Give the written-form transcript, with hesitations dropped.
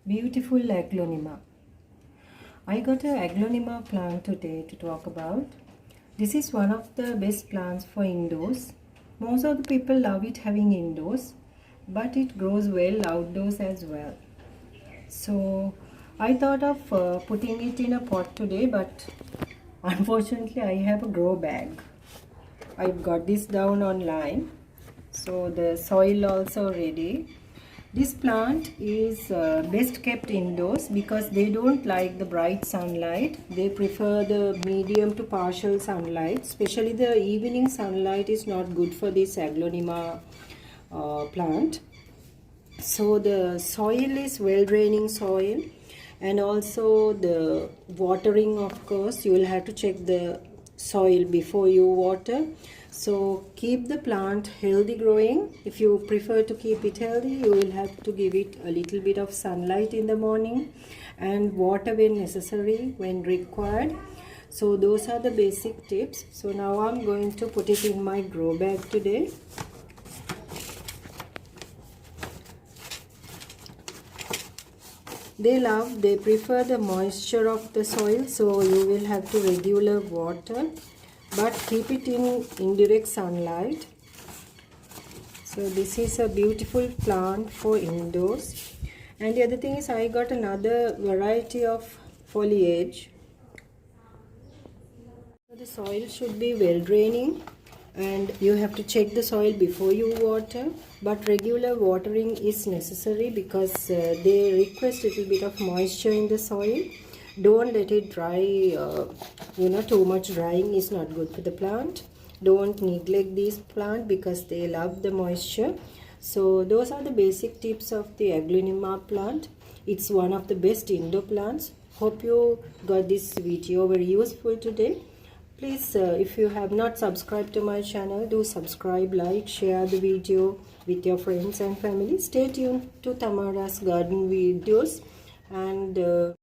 Beautiful Aglaonema. I got an Aglaonema plant today to talk about. This is one of the best plants for indoors. Most of the people love it having indoors, but it grows well outdoors as well. So I thought of putting it in a pot today, but unfortunately I have a grow bag. I got this down online, so the soil also ready. This plant is best kept indoors because they don't like the bright sunlight. They prefer the medium to partial sunlight. Especially the evening sunlight is not good for this Aglaonema plant. So the soil is well draining soil, and also the watering, of course you will have to check the soil before you water. So keep the plant healthy growing. If you prefer to keep it healthy, you will have to give it a little bit of sunlight in the morning and water when necessary, when required. So those are the basic tips. So now I'm going to put it in my grow bag today. They prefer the moisture of the soil, so you will have to regular water, but keep it in indirect sunlight. So this is a beautiful plant for indoors. And the other thing is, I got another variety of foliage. So the soil should be well draining, and you have to check the soil before you water, but regular watering is necessary because they request a little bit of moisture in the soil. Don't let it dry. Too much drying is not good for the plant. Don't neglect this plant because they love the moisture. So those are the basic tips of the Aglaonema plant. It's one of the best indoor plants. Hope you got this video very useful today. Please, if you have not subscribed to my channel, do subscribe, like, share the video with your friends and family. Stay tuned to Tamara's garden videos, and